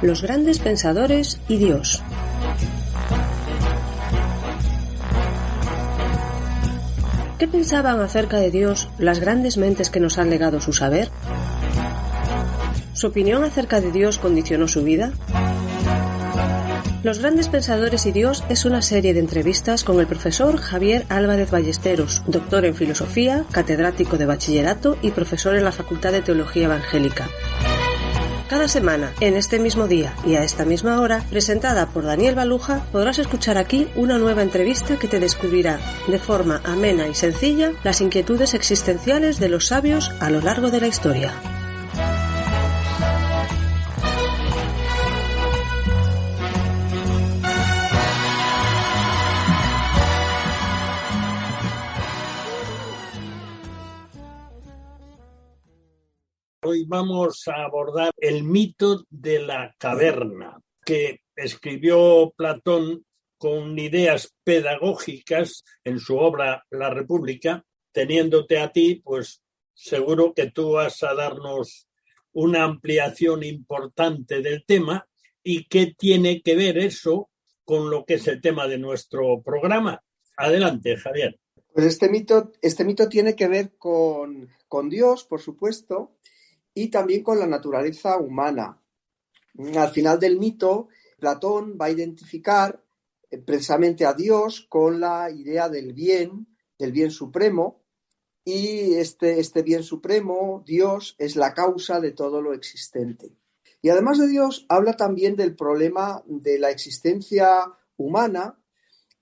Los grandes pensadores y Dios. ¿Qué pensaban acerca de Dios las grandes mentes que nos han legado su saber? ¿Su opinión acerca de Dios condicionó su vida? Los grandes pensadores y Dios es una serie de entrevistas con el profesor Javier Álvarez Ballesteros, doctor en filosofía, catedrático de bachillerato y profesor en la Facultad de Teología Evangélica. Cada semana, en este mismo día y a esta misma hora, presentada por Daniel Baluja, podrás escuchar aquí una nueva entrevista que te descubrirá, de forma amena y sencilla, las inquietudes existenciales de los sabios a lo largo de la historia. Hoy vamos a abordar el mito de la caverna, que escribió Platón con ideas pedagógicas en su obra La República. Teniéndote a ti, pues seguro que tú vas a darnos una ampliación importante del tema y qué tiene que ver eso con lo que es el tema de nuestro programa. Adelante, Javier. Pues este mito tiene que ver con Dios, por supuesto, y también con la naturaleza humana. Al final del mito, Platón va a identificar precisamente a Dios con la idea del bien supremo, y este bien supremo, Dios, es la causa de todo lo existente. Y además de Dios, habla también del problema de la existencia humana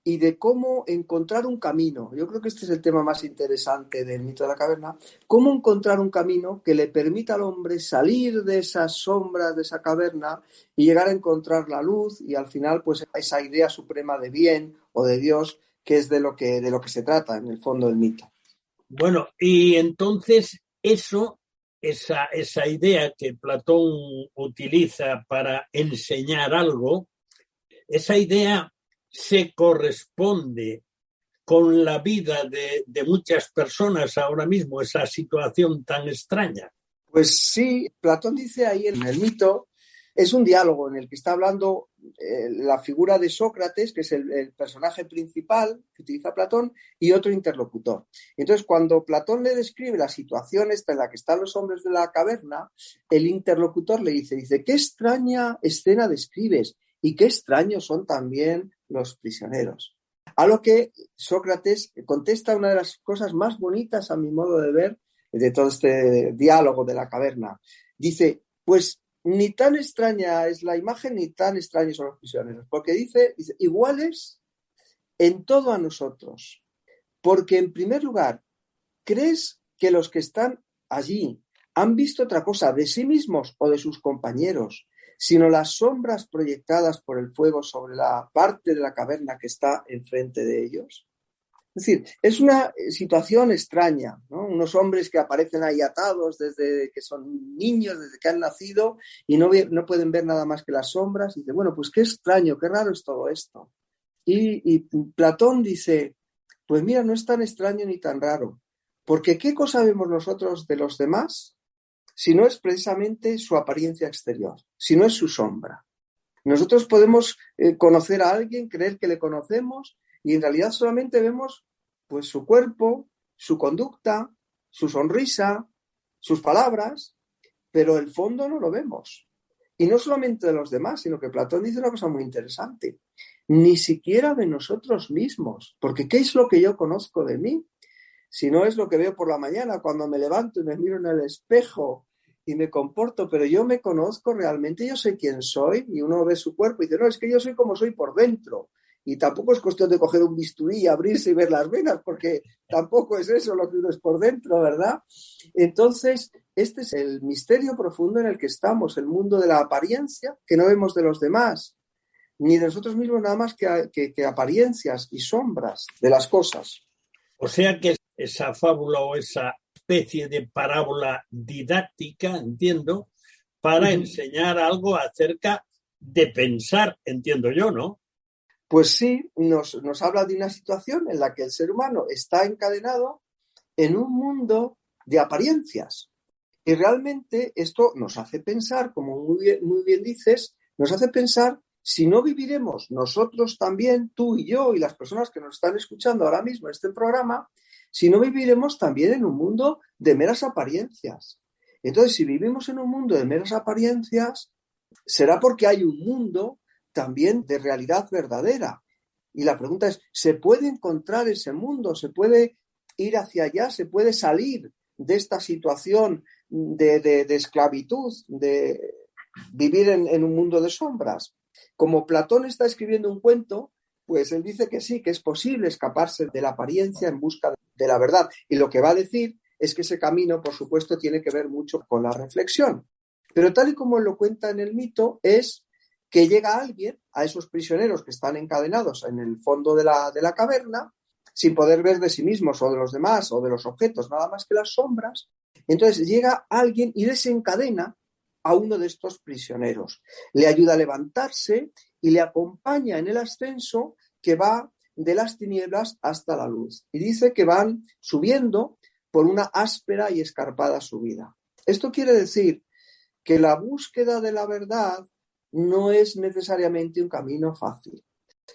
y de cómo encontrar un camino. Yo creo que este es el tema más interesante del mito de la caverna. Cómo encontrar un camino que le permita al hombre salir de esas sombras de esa caverna y llegar a encontrar la luz y al final pues esa idea suprema de bien o de Dios, que es de lo que se trata en el fondo del mito. Bueno, y entonces esa idea que Platón utiliza para enseñar algo, esa idea se corresponde con la vida de muchas personas ahora mismo, esa situación tan extraña. Pues sí, Platón dice ahí en el mito, es un diálogo en el que está hablando la figura de Sócrates, que es el personaje principal que utiliza Platón, y otro interlocutor. Entonces, cuando Platón le describe la situación esta en la que están los hombres de la caverna, el interlocutor le dice, qué extraña escena describes y qué extraños son también los prisioneros. A lo que Sócrates contesta una de las cosas más bonitas, a mi modo de ver, de todo este diálogo de la caverna. Dice, pues ni tan extraña es la imagen ni tan extraños son los prisioneros, porque dice iguales en todo a nosotros, porque en primer lugar, ¿crees que los que están allí han visto otra cosa de sí mismos o de sus compañeros, sino las sombras proyectadas por el fuego sobre la parte de la caverna que está enfrente de ellos? Es decir, es una situación extraña, ¿no? Unos hombres que aparecen ahí atados desde que son niños, desde que han nacido, y no pueden ver nada más que las sombras. Y dice, bueno, pues qué extraño, qué raro es todo esto. Y Platón dice, pues mira, no es tan extraño ni tan raro, porque ¿qué cosa vemos nosotros de los demás si no es precisamente su apariencia exterior, si no es su sombra? Nosotros podemos conocer a alguien, creer que le conocemos, y en realidad solamente vemos pues su cuerpo, su conducta, su sonrisa, sus palabras, pero el fondo no lo vemos. Y no solamente de los demás, sino que Platón dice una cosa muy interesante, ni siquiera de nosotros mismos, porque ¿qué es lo que yo conozco de mí? Si no es lo que veo por la mañana cuando me levanto y me miro en el espejo y me comporto, pero yo me conozco realmente, yo sé quién soy, y uno ve su cuerpo y dice, no, es que yo soy como soy por dentro. Y tampoco es cuestión de coger un bisturí, abrirse y ver las venas, porque tampoco es eso lo que uno es por dentro, ¿verdad? Entonces, este es el misterio profundo en el que estamos, el mundo de la apariencia, que no vemos de los demás, ni de nosotros mismos nada más que apariencias y sombras de las cosas. O sea que esa fábula o esa especie de parábola didáctica, entiendo, para enseñar algo acerca de pensar, entiendo yo, ¿no? Pues sí, nos habla de una situación en la que el ser humano está encadenado en un mundo de apariencias. Y realmente esto nos hace pensar, como muy bien dices, nos hace pensar si no viviremos nosotros también, tú y yo y las personas que nos están escuchando ahora mismo en este programa, si no viviremos también en un mundo de meras apariencias. Entonces, si vivimos en un mundo de meras apariencias, será porque hay un mundo también de realidad verdadera. Y la pregunta es, ¿se puede encontrar ese mundo? ¿Se puede ir hacia allá? ¿Se puede salir de esta situación de esclavitud, de vivir en un mundo de sombras? Como Platón está escribiendo un cuento, pues él dice que sí, que es posible escaparse de la apariencia en busca de la verdad. Y lo que va a decir es que ese camino, por supuesto, tiene que ver mucho con la reflexión. Pero tal y como él lo cuenta en el mito, es que llega alguien a esos prisioneros que están encadenados en el fondo de la caverna, sin poder ver de sí mismos o de los demás o de los objetos, nada más que las sombras. Entonces llega alguien y desencadena a uno de estos prisioneros. Le ayuda a levantarse y le acompaña en el ascenso que va de las tinieblas hasta la luz. Y dice que van subiendo por una áspera y escarpada subida. Esto quiere decir que la búsqueda de la verdad no es necesariamente un camino fácil,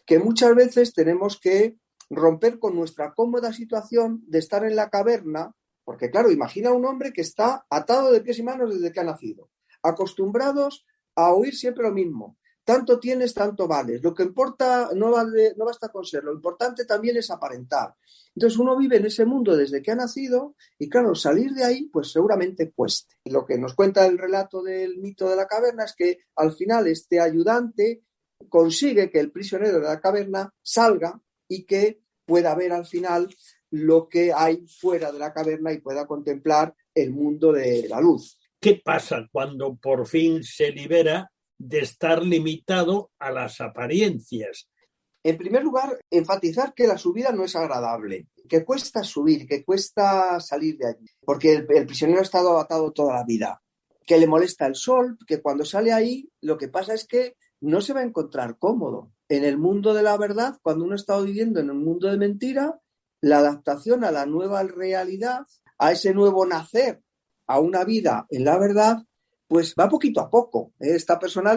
que muchas veces tenemos que romper con nuestra cómoda situación de estar en la caverna, porque claro, imagina un hombre que está atado de pies y manos desde que ha nacido, acostumbrados a oír siempre lo mismo. Tanto tienes, tanto vales. Lo que importa no basta con ser, lo importante también es aparentar. Entonces uno vive en ese mundo desde que ha nacido y claro, salir de ahí pues seguramente cueste. Lo que nos cuenta el relato del mito de la caverna es que al final este ayudante consigue que el prisionero de la caverna salga y que pueda ver al final lo que hay fuera de la caverna y pueda contemplar el mundo de la luz. ¿Qué pasa cuando por fin se libera de estar limitado a las apariencias? En primer lugar, enfatizar que la subida no es agradable, que cuesta subir, que cuesta salir de allí, porque el prisionero ha estado atado toda la vida, que le molesta el sol, que cuando sale ahí lo que pasa es que no se va a encontrar cómodo. En el mundo de la verdad, cuando uno está viviendo en un mundo de mentira, la adaptación a la nueva realidad, a ese nuevo nacer, a una vida en la verdad, pues va poquito a poco. Esta persona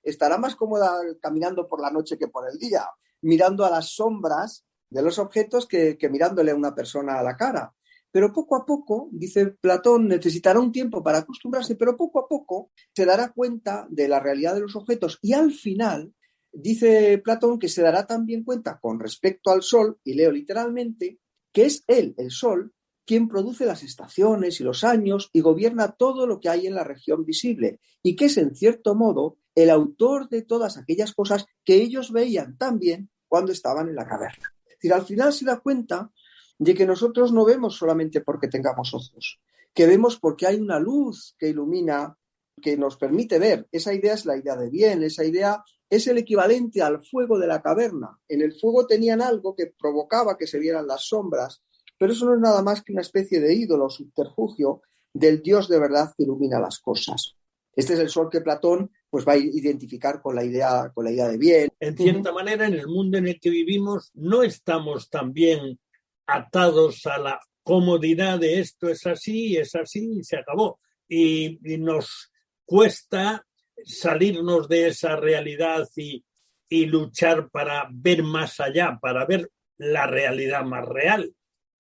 estará más cómoda caminando por la noche que por el día, mirando a las sombras de los objetos que mirándole a una persona a la cara. Pero poco a poco, dice Platón, necesitará un tiempo para acostumbrarse, pero poco a poco se dará cuenta de la realidad de los objetos y al final, dice Platón, que se dará también cuenta con respecto al sol, y leo literalmente, que es él, el sol, quien produce las estaciones y los años y gobierna todo lo que hay en la región visible y que es, en cierto modo, el autor de todas aquellas cosas que ellos veían también cuando estaban en la caverna. Es decir, al final se da cuenta de que nosotros no vemos solamente porque tengamos ojos, que vemos porque hay una luz que ilumina, que nos permite ver. Esa idea es la idea de bien, esa idea es el equivalente al fuego de la caverna. En el fuego tenían algo que provocaba que se vieran las sombras, pero eso no es nada más que una especie de ídolo, subterfugio del Dios de verdad que ilumina las cosas. Este es el sol que Platón pues va a identificar con la idea de bien. En cierta manera, en el mundo en el que vivimos, no estamos también atados a la comodidad de esto es así y se acabó. Y nos cuesta salirnos de esa realidad y luchar para ver más allá, para ver la realidad más real.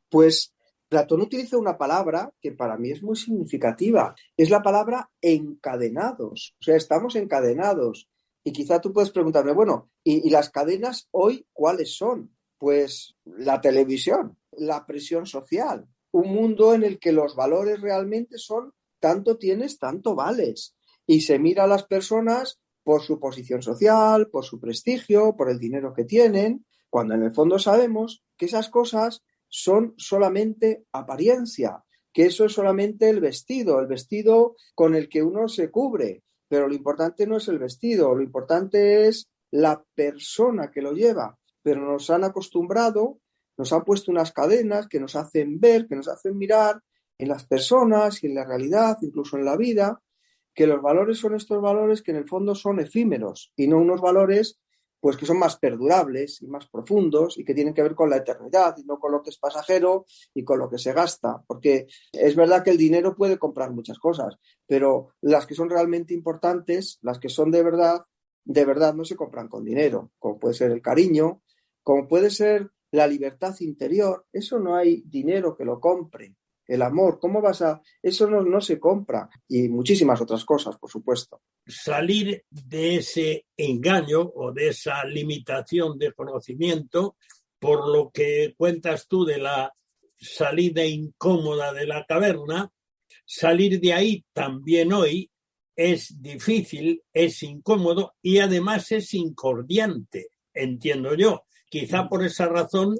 Pues Platón utiliza una palabra que para mí es muy significativa. Es la palabra encadenados. O sea, estamos encadenados. Y quizá tú puedes preguntarme, bueno, ¿y las cadenas hoy cuáles son? Pues la televisión, la presión social, un mundo en el que los valores realmente son tanto tienes, tanto vales. Y se mira a las personas por su posición social, por su prestigio, por el dinero que tienen, cuando en el fondo sabemos que esas cosas son solamente apariencia, que eso es solamente el vestido con el que uno se cubre, pero lo importante no es el vestido, lo importante es la persona que lo lleva, pero nos han acostumbrado, nos han puesto unas cadenas que nos hacen ver, que nos hacen mirar en las personas y en la realidad, incluso en la vida, que los valores son estos valores que en el fondo son efímeros y no unos valores pues que son más perdurables y más profundos y que tienen que ver con la eternidad y no con lo que es pasajero y con lo que se gasta. Porque es verdad que el dinero puede comprar muchas cosas, pero las que son realmente importantes, las que son de verdad, de verdad no se compran con dinero, como puede ser el cariño, como puede ser la libertad interior. Eso no hay dinero que lo compre. El amor, eso no se compra. Y muchísimas otras cosas, por supuesto. Salir de ese engaño o de esa limitación de conocimiento, por lo que cuentas tú de la salida incómoda de la caverna, salir de ahí también hoy es difícil, es incómodo y además es incordiante, entiendo yo. Quizá por esa razón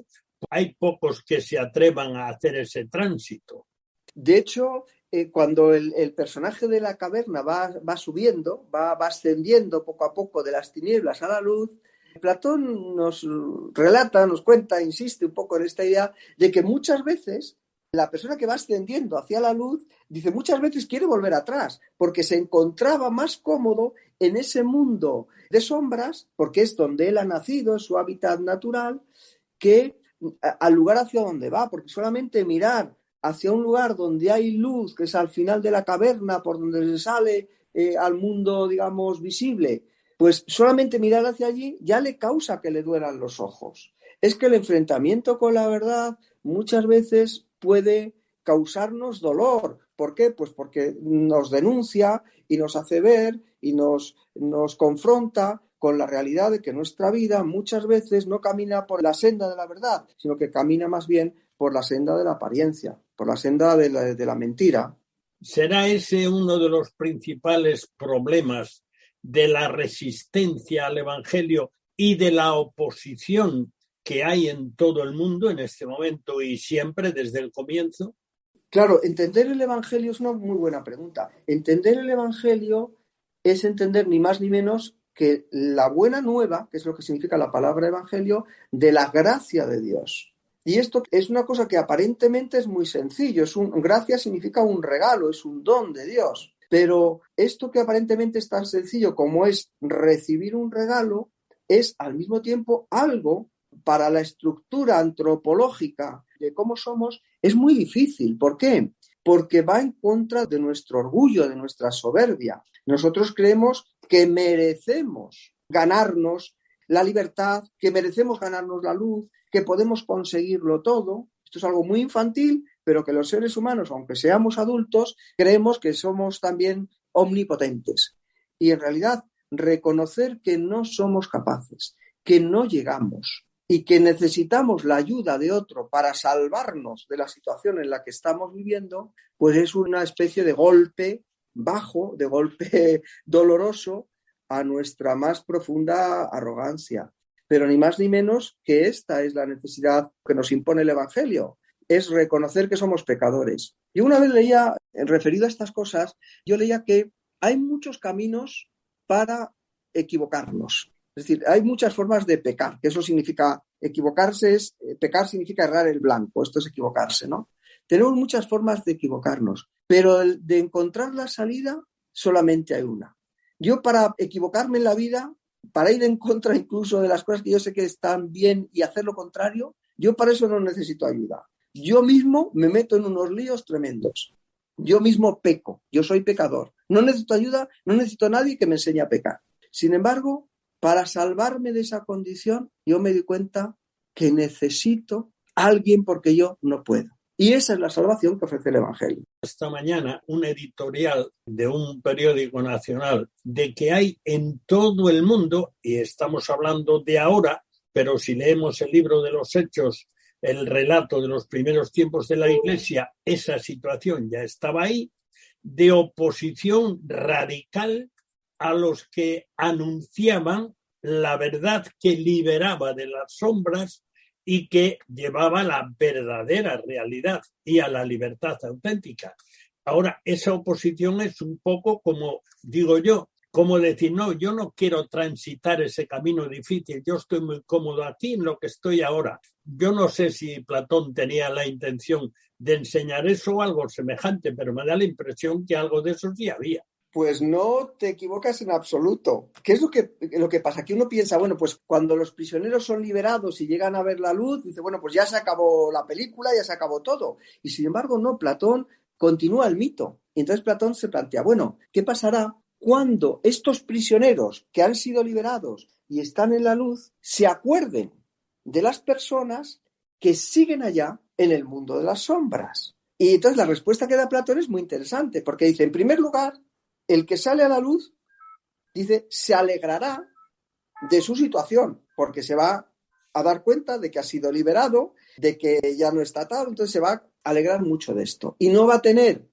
hay pocos que se atrevan a hacer ese tránsito. De hecho, cuando el personaje de la caverna va subiendo, va ascendiendo poco a poco de las tinieblas a la luz, Platón nos relata, nos cuenta, insiste un poco en esta idea de que muchas veces la persona que va ascendiendo hacia la luz, dice, muchas veces quiere volver atrás, porque se encontraba más cómodo en ese mundo de sombras, porque es donde él ha nacido, es su hábitat natural, que al lugar hacia donde va, porque solamente mirar hacia un lugar donde hay luz, que es al final de la caverna, por donde se sale al mundo, digamos, visible, pues solamente mirar hacia allí ya le causa que le duelan los ojos. Es que el enfrentamiento con la verdad muchas veces puede causarnos dolor. ¿Por qué? Pues porque nos denuncia y nos hace ver y nos confronta con la realidad de que nuestra vida muchas veces no camina por la senda de la verdad, sino que camina más bien por la senda de la apariencia, por la senda de la mentira. ¿Será ese uno de los principales problemas de la resistencia al Evangelio y de la oposición que hay en todo el mundo en este momento y siempre desde el comienzo? Claro, entender el Evangelio es una muy buena pregunta. Entender el Evangelio es entender ni más ni menos que la buena nueva, que es lo que significa la palabra Evangelio, de la gracia de Dios. Y esto es una cosa que aparentemente es muy sencillo. Gracia significa un regalo, es un don de Dios. Pero esto que aparentemente es tan sencillo como es recibir un regalo, es al mismo tiempo algo para la estructura antropológica de cómo somos, es muy difícil. ¿Por qué? Porque va en contra de nuestro orgullo, de nuestra soberbia. Nosotros creemos que merecemos ganarnos la libertad, que merecemos ganarnos la luz, que podemos conseguirlo todo. Esto es algo muy infantil, pero que los seres humanos, aunque seamos adultos, creemos que somos también omnipotentes. Y en realidad, reconocer que no somos capaces, que no llegamos y que necesitamos la ayuda de otro para salvarnos de la situación en la que estamos viviendo, pues es una especie de golpe bajo, de golpe doloroso a nuestra más profunda arrogancia. Pero ni más ni menos que esta es la necesidad que nos impone el Evangelio, es reconocer que somos pecadores. Yo una vez leía, referido a estas cosas, yo leía que hay muchos caminos para equivocarnos. Es decir, hay muchas formas de pecar, que eso significa equivocarse, pecar significa errar el blanco, esto es equivocarse, ¿no? Tenemos muchas formas de equivocarnos, pero de encontrar la salida solamente hay una. Yo para equivocarme en la vida, para ir en contra incluso de las cosas que yo sé que están bien y hacer lo contrario, yo para eso no necesito ayuda. Yo mismo me meto en unos líos tremendos. Yo mismo peco, yo soy pecador. No necesito ayuda, no necesito a nadie que me enseñe a pecar. Sin embargo, para salvarme de esa condición, yo me di cuenta que necesito a alguien porque yo no puedo. Y esa es la salvación que ofrece el Evangelio. Esta mañana un editorial de un periódico nacional de que hay en todo el mundo, y estamos hablando de ahora, pero si leemos el libro de los Hechos, el relato de los primeros tiempos de la Iglesia, esa situación ya estaba ahí, de oposición radical a los que anunciaban la verdad que liberaba de las sombras y que llevaba a la verdadera realidad y a la libertad auténtica. Ahora, esa oposición es un poco como, digo yo, como decir, no, yo no quiero transitar ese camino difícil, yo estoy muy cómodo aquí en lo que estoy ahora. Yo no sé si Platón tenía la intención de enseñar eso o algo semejante, pero me da la impresión que algo de eso sí había. Pues no te equivocas en absoluto. ¿Qué es lo que pasa? Aquí uno piensa, bueno, pues cuando los prisioneros son liberados y llegan a ver la luz, dice, bueno, pues ya se acabó la película, ya se acabó todo. Y sin embargo, no, Platón continúa el mito. Y entonces Platón se plantea, bueno, ¿qué pasará cuando estos prisioneros que han sido liberados y están en la luz se acuerden de las personas que siguen allá en el mundo de las sombras. Y entonces la respuesta que da Platón es muy interesante, porque dice, en primer lugar, el que sale a la luz, dice, se alegrará de su situación, porque se va a dar cuenta de que ha sido liberado, de que ya no está atado, entonces se va a alegrar mucho de esto. Y no va a tener,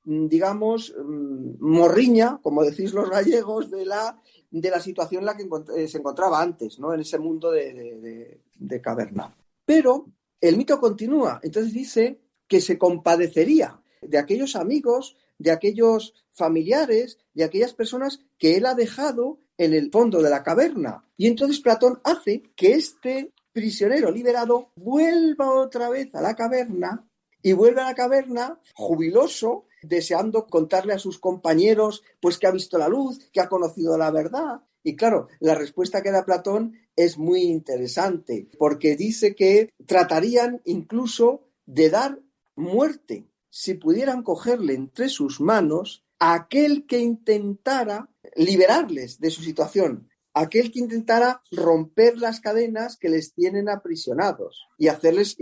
digamos, morriña, como decís los gallegos, de la situación en la que se encontraba antes, ¿no? En ese mundo de caverna. Pero el mito continúa, entonces dice que se compadecería de aquellos amigos, de aquellos familiares, de aquellas personas que él ha dejado en el fondo de la caverna. Y entonces Platón hace que este prisionero liberado vuelva otra vez a la caverna y vuelve a la caverna jubiloso, deseando contarle a sus compañeros pues que ha visto la luz, que ha conocido la verdad. Y claro, la respuesta que da Platón es muy interesante, porque dice que tratarían incluso de dar muerte si pudieran cogerle entre sus manos a aquel que intentara liberarles de su situación, aquel que intentara romper las cadenas que les tienen aprisionados y hacerles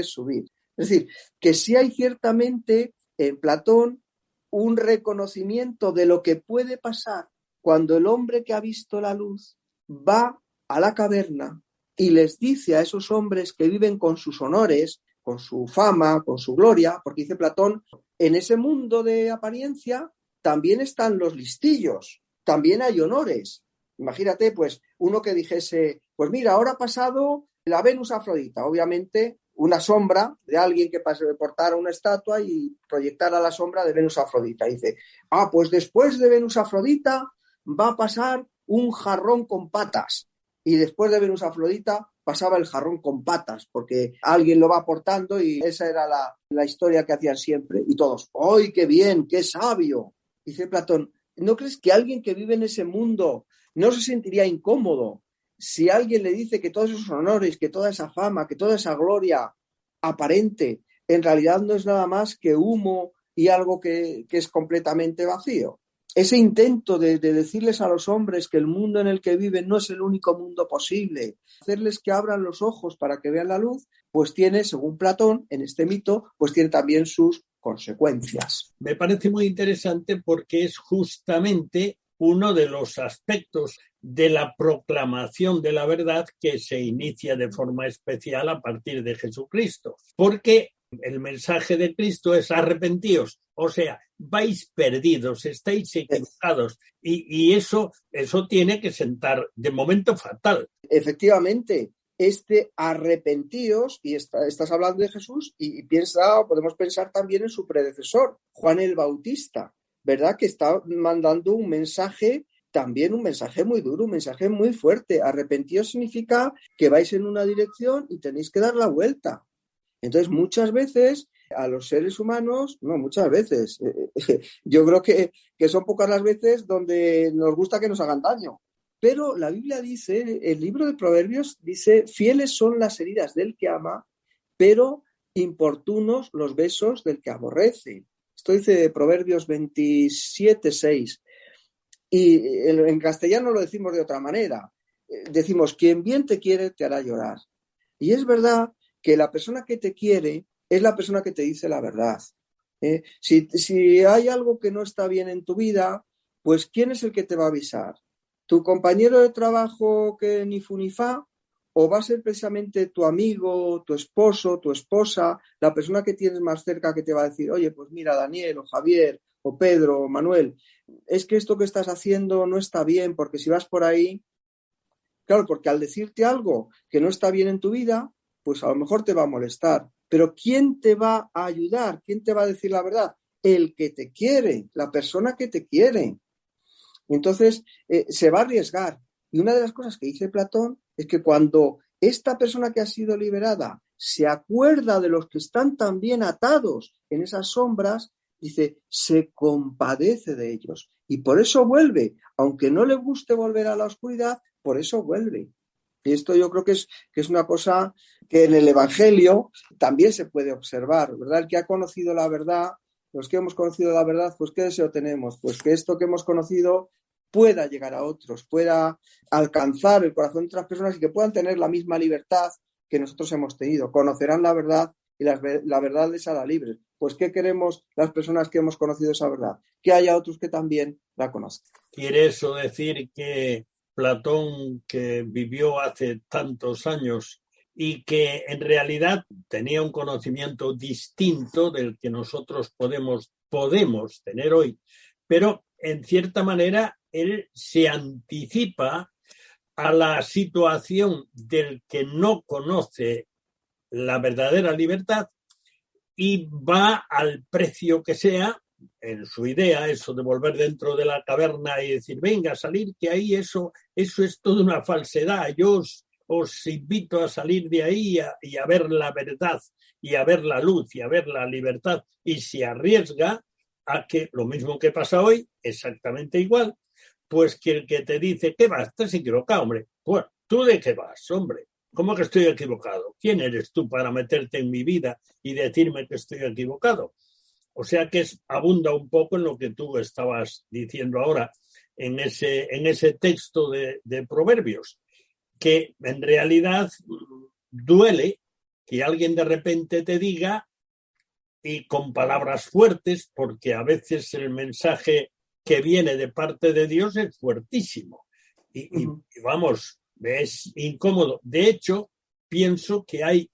subir. Es decir, que sí hay ciertamente en Platón un reconocimiento de lo que puede pasar cuando el hombre que ha visto la luz va a la caverna y les dice a esos hombres que viven con sus honores, con su fama, con su gloria, porque dice Platón, en ese mundo de apariencia también están los listillos, también hay honores. Imagínate, pues, uno que dijese, pues mira, ahora ha pasado la Venus Afrodita, obviamente una sombra de alguien que portara una estatua y proyectara la sombra de Venus Afrodita. Y dice, pues después de Venus Afrodita va a pasar un jarrón con patas. Y después de Venus Afrodita pasaba el jarrón con patas, porque alguien lo va aportando y esa era la historia que hacían siempre. Y todos, ¡ay, qué bien, qué sabio! Dice Platón, ¿no crees que alguien que vive en ese mundo no se sentiría incómodo si alguien le dice que todos esos honores, que toda esa fama, que toda esa gloria aparente, en realidad no es nada más que humo y algo que es completamente vacío? Ese intento de decirles a los hombres que el mundo en el que viven no es el único mundo posible, hacerles que abran los ojos para que vean la luz, pues tiene, según Platón, en este mito, pues tiene también sus consecuencias. Me parece muy interesante porque es justamente uno de los aspectos de la proclamación de la verdad que se inicia de forma especial a partir de Jesucristo. Porque el mensaje de Cristo es arrepentíos, o sea, vais perdidos, estáis equivocados, y eso tiene que sentar de momento fatal. Efectivamente, este arrepentíos, y estás hablando de Jesús, y podemos pensar también en su predecesor, Juan el Bautista, ¿verdad? Que está mandando un mensaje, también un mensaje muy duro, un mensaje muy fuerte. Arrepentíos significa que vais en una dirección y tenéis que dar la vuelta. Entonces, muchas veces a los seres humanos, no, muchas veces, yo creo que son pocas las veces donde nos gusta que nos hagan daño. Pero la Biblia dice, el libro de Proverbios dice, fieles son las heridas del que ama, pero importunos los besos del que aborrece. Esto dice Proverbios 27:6. Y en castellano lo decimos de otra manera. Decimos, quien bien te quiere te hará llorar. Y es verdad que la persona que te quiere es la persona que te dice la verdad. Si hay algo que no está bien en tu vida, pues ¿quién es el que te va a avisar? ¿Tu compañero de trabajo que ni fu ni fa? ¿O va a ser precisamente tu amigo, tu esposo, tu esposa, la persona que tienes más cerca que te va a decir, oye, pues mira, Daniel o Javier o Pedro o Manuel, es que esto que estás haciendo no está bien, porque si vas por ahí, claro, porque al decirte algo que no está bien en tu vida, pues a lo mejor te va a molestar. Pero ¿quién te va a ayudar? ¿Quién te va a decir la verdad? El que te quiere, la persona que te quiere. Entonces, se va a arriesgar. Y una de las cosas que dice Platón es que cuando esta persona que ha sido liberada se acuerda de los que están también atados en esas sombras, dice, se compadece de ellos. Y por eso vuelve. Aunque no le guste volver a la oscuridad, por eso vuelve. Y esto yo creo que es una cosa que en el Evangelio también se puede observar, ¿verdad? El que ha conocido la verdad los que hemos conocido la verdad, pues ¿qué deseo tenemos? Pues que esto que hemos conocido pueda llegar a otros, pueda alcanzar el corazón de otras personas y que puedan tener la misma libertad que nosotros hemos tenido. Conocerán la verdad y la verdad les hará libres. Pues ¿qué queremos las personas que hemos conocido esa verdad? Que haya otros que también la conozcan. ¿Quiere eso decir que Platón, que vivió hace tantos años y que en realidad tenía un conocimiento distinto del que nosotros podemos tener hoy, pero en cierta manera él se anticipa a la situación del que no conoce la verdadera libertad y va al precio que sea, en su idea, eso de volver dentro de la caverna y decir, venga, salir, que ahí eso es toda una falsedad, yo os invito a salir de ahí y a ver la verdad, y a ver la luz, y a ver la libertad, y se arriesga a que lo mismo que pasa hoy, exactamente igual, pues que el que te dice, ¿qué vas? Estás equivocado, hombre. Bueno, ¿tú de qué vas, hombre? ¿Cómo que estoy equivocado? ¿Quién eres tú para meterte en mi vida y decirme que estoy equivocado? O sea que abunda un poco en lo que tú estabas diciendo ahora, en ese texto de Proverbios, que en realidad duele que alguien de repente te diga, y con palabras fuertes, porque a veces el mensaje que viene de parte de Dios es fuertísimo. Y vamos, es incómodo. De hecho, pienso que hay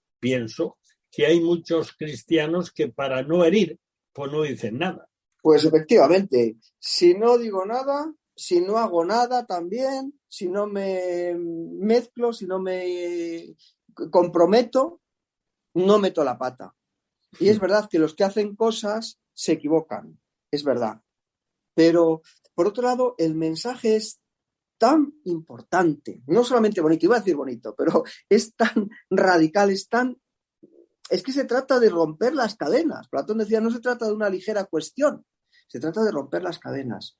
muchos cristianos que para no herir, pues no dicen nada. Pues efectivamente, si no digo nada, si no hago nada también, si no me mezclo, si no me comprometo, no meto la pata. Y es verdad que los que hacen cosas se equivocan, es verdad. Pero, por otro lado, el mensaje es tan importante, no solamente bonito, iba a decir bonito, pero es tan radical, es que se trata de romper las cadenas. Platón decía, no se trata de una ligera cuestión, se trata de romper las cadenas.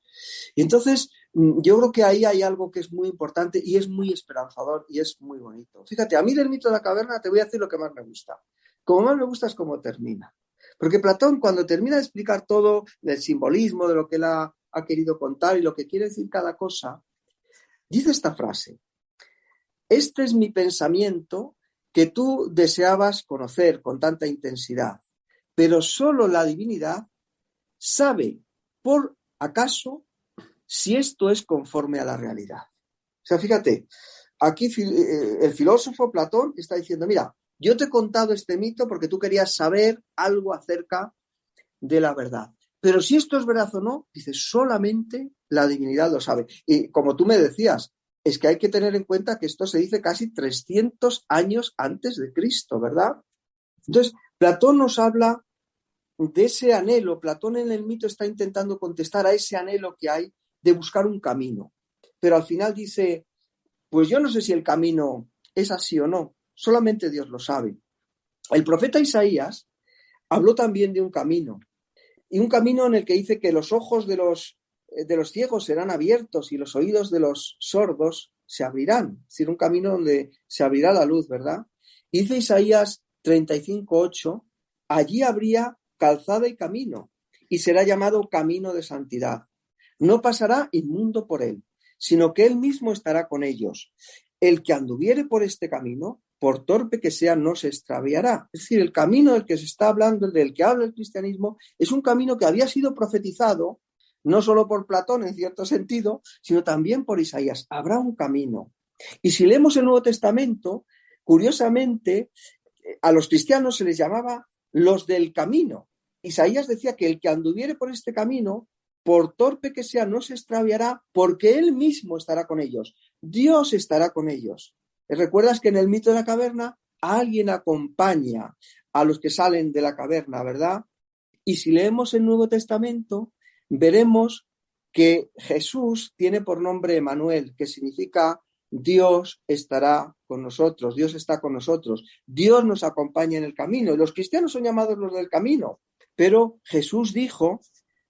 Y entonces, yo creo que ahí hay algo que es muy importante y es muy esperanzador y es muy bonito. Fíjate, a mí del mito de la caverna te voy a decir lo que más me gusta. Como más me gusta es cómo termina. Porque Platón, cuando termina de explicar todo el simbolismo de lo que él ha querido contar y lo que quiere decir cada cosa, dice esta frase: este es mi pensamiento que tú deseabas conocer con tanta intensidad, pero solo la divinidad sabe, por acaso, si esto es conforme a la realidad. O sea, fíjate, aquí el filósofo Platón está diciendo, mira, yo te he contado este mito porque tú querías saber algo acerca de la verdad. Pero si esto es verdad o no, dice, solamente la divinidad lo sabe. Y como tú me decías, es que hay que tener en cuenta que esto se dice casi 300 años antes de Cristo, ¿verdad? Entonces, Platón nos habla de ese anhelo. Platón en el mito está intentando contestar a ese anhelo que hay de buscar un camino. Pero al final dice, pues yo no sé si el camino es así o no, solamente Dios lo sabe. El profeta Isaías habló también de un camino, y un camino en el que dice que los ojos de los ciegos serán abiertos y los oídos de los sordos se abrirán. Es decir, un camino donde se abrirá la luz, ¿verdad? Y dice Isaías 35:8, allí habría calzada y camino, y será llamado camino de santidad. No pasará inmundo por él, sino que él mismo estará con ellos. El que anduviere por este camino, por torpe que sea, no se extraviará. Es decir, el camino del que se está hablando, del que habla el cristianismo, es un camino que había sido profetizado, no solo por Platón en cierto sentido, sino también por Isaías. Habrá un camino. Y si leemos el Nuevo Testamento, curiosamente, a los cristianos se les llamaba los del camino. Isaías decía que el que anduviere por este camino, por torpe que sea, no se extraviará, porque él mismo estará con ellos. Dios estará con ellos. ¿Recuerdas que en el mito de la caverna alguien acompaña a los que salen de la caverna, verdad? Y si leemos el Nuevo Testamento, veremos que Jesús tiene por nombre Emmanuel, que significa Dios estará con nosotros, Dios está con nosotros, Dios nos acompaña en el camino. Y los cristianos son llamados los del camino, pero Jesús dijo,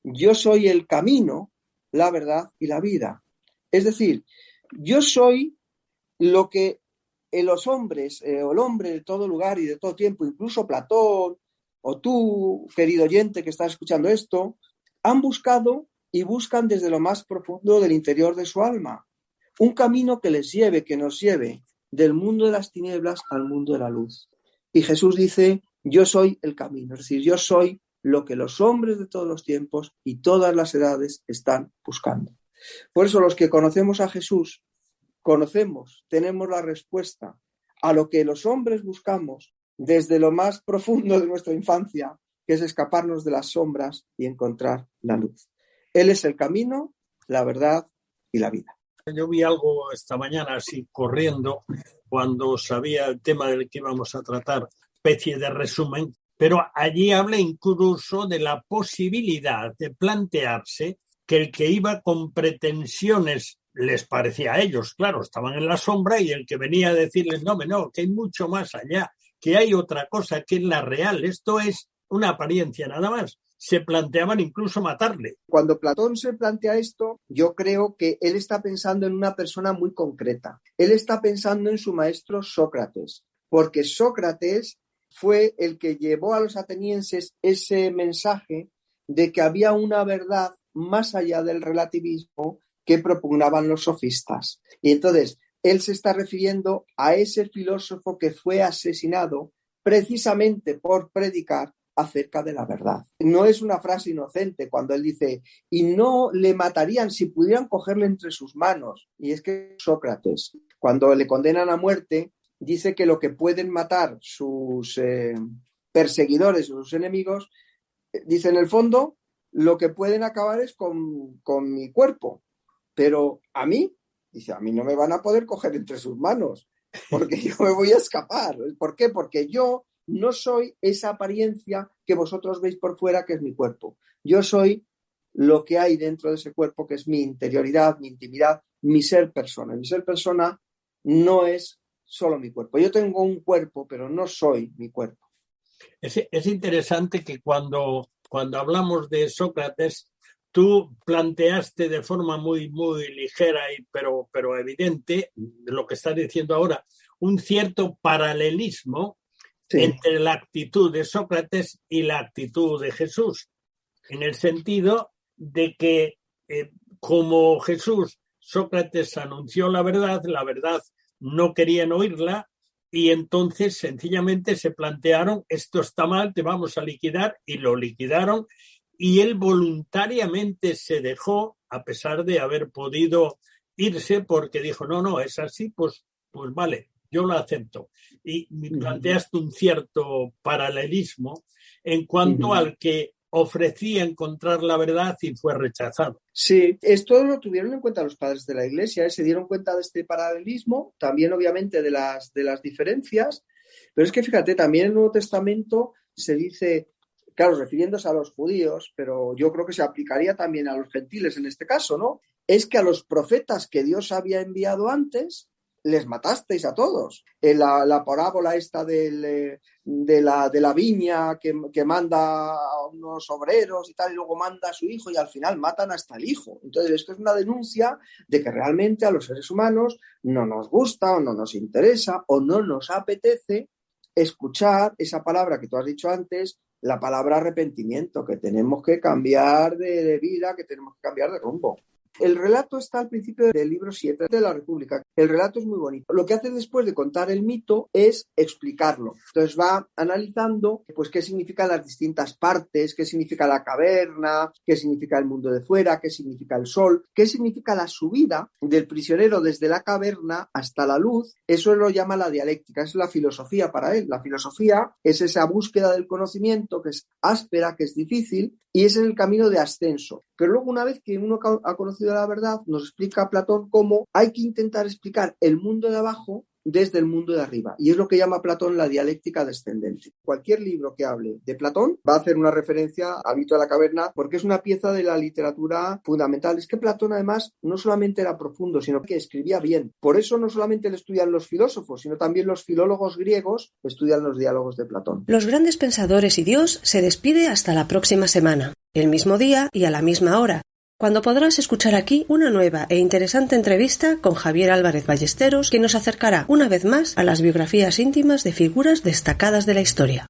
yo soy el camino, la verdad y la vida. Es decir, yo soy lo que los hombres, o el hombre de todo lugar y de todo tiempo, incluso Platón o tú, querido oyente que estás escuchando esto, han buscado y buscan desde lo más profundo del interior de su alma un camino que les lleve, que nos lleve del mundo de las tinieblas al mundo de la luz. Y Jesús dice, yo soy el camino, es decir, yo soy lo que los hombres de todos los tiempos y todas las edades están buscando. Por eso los que conocemos a Jesús, tenemos la respuesta a lo que los hombres buscamos desde lo más profundo de nuestra infancia, que es escaparnos de las sombras y encontrar la luz. Él es el camino, la verdad y la vida. Yo vi algo esta mañana así corriendo cuando sabía el tema del que íbamos a tratar, especie de resumen, pero allí habla incluso de la posibilidad de plantearse que el que iba con pretensiones, les parecía a ellos, claro, estaban en la sombra, y el que venía a decirles, no, que hay mucho más allá, que hay otra cosa que es la real, esto es una apariencia nada más. Se planteaban incluso matarle. Cuando Platón se plantea esto, yo creo que él está pensando en una persona muy concreta. Él está pensando en su maestro Sócrates, porque Sócrates fue el que llevó a los atenienses ese mensaje de que había una verdad más allá del relativismo que propugnaban los sofistas. Y entonces, él se está refiriendo a ese filósofo que fue asesinado precisamente por predicar acerca de la verdad. No es una frase inocente cuando él dice, y no le matarían si pudieran cogerle entre sus manos. Y es que Sócrates, cuando le condenan a muerte, dice que lo que pueden matar sus perseguidores o sus enemigos, dice en el fondo, lo que pueden acabar es con mi cuerpo. Pero a mí no me van a poder coger entre sus manos, porque yo me voy a escapar. ¿Por qué? Porque yo no soy esa apariencia que vosotros veis por fuera, que es mi cuerpo. Yo soy lo que hay dentro de ese cuerpo, que es mi interioridad, mi intimidad, mi ser persona. Mi ser persona no es solo mi cuerpo. Yo tengo un cuerpo, pero no soy mi cuerpo. Es interesante que cuando hablamos de Sócrates, tú planteaste de forma muy, muy ligera, pero evidente, lo que estás diciendo ahora, un cierto paralelismo entre la actitud de Sócrates y la actitud de Jesús, en el sentido de que, como Jesús, Sócrates anunció la verdad no querían oírla, y entonces sencillamente se plantearon, esto está mal, te vamos a liquidar, y lo liquidaron, y él voluntariamente se dejó, a pesar de haber podido irse, porque dijo, no, es así, pues vale, yo lo acepto. Y planteaste un cierto paralelismo en cuanto al que ofrecía encontrar la verdad y fue rechazado. Sí, esto lo tuvieron en cuenta los padres de la Iglesia, se dieron cuenta de este paralelismo, también obviamente de las diferencias, pero es que fíjate, también en el Nuevo Testamento se dice, claro, refiriéndose a los judíos, pero yo creo que se aplicaría también a los gentiles en este caso, ¿no? Es que a los profetas que Dios había enviado antes, les matasteis a todos. La parábola esta de la viña que manda a unos obreros y tal, y luego manda a su hijo y al final matan hasta el hijo. Entonces esto es una denuncia de que realmente a los seres humanos no nos gusta o no nos interesa o no nos apetece escuchar esa palabra que tú has dicho antes, la palabra arrepentimiento, que tenemos que cambiar de vida, que tenemos que cambiar de rumbo. El relato está al principio del libro 7 de la República. El relato es muy bonito. Lo que hace después de contar el mito es explicarlo. Entonces va analizando pues qué significan las distintas partes, qué significa la caverna, qué significa el mundo de fuera, qué significa el sol, qué significa la subida del prisionero desde la caverna hasta la luz. Eso lo llama la dialéctica, es la filosofía para él. La filosofía es esa búsqueda del conocimiento que es áspera, que es difícil, y es en el camino de ascenso. Pero luego, una vez que uno ha conocido la verdad, nos explica Platón cómo hay que intentar explicar el mundo de abajo desde el mundo de arriba. Y es lo que llama Platón la dialéctica descendente. Cualquier libro que hable de Platón va a hacer una referencia al mito de la caverna porque es una pieza de la literatura fundamental. Es que Platón, además, no solamente era profundo, sino que escribía bien. Por eso no solamente le estudian los filósofos, sino también los filólogos griegos estudian los diálogos de Platón. Los grandes pensadores y Dios se despide hasta la próxima semana, el mismo día y a la misma hora, cuando podrás escuchar aquí una nueva e interesante entrevista con Javier Álvarez Ballesteros, que nos acercará una vez más a las biografías íntimas de figuras destacadas de la historia.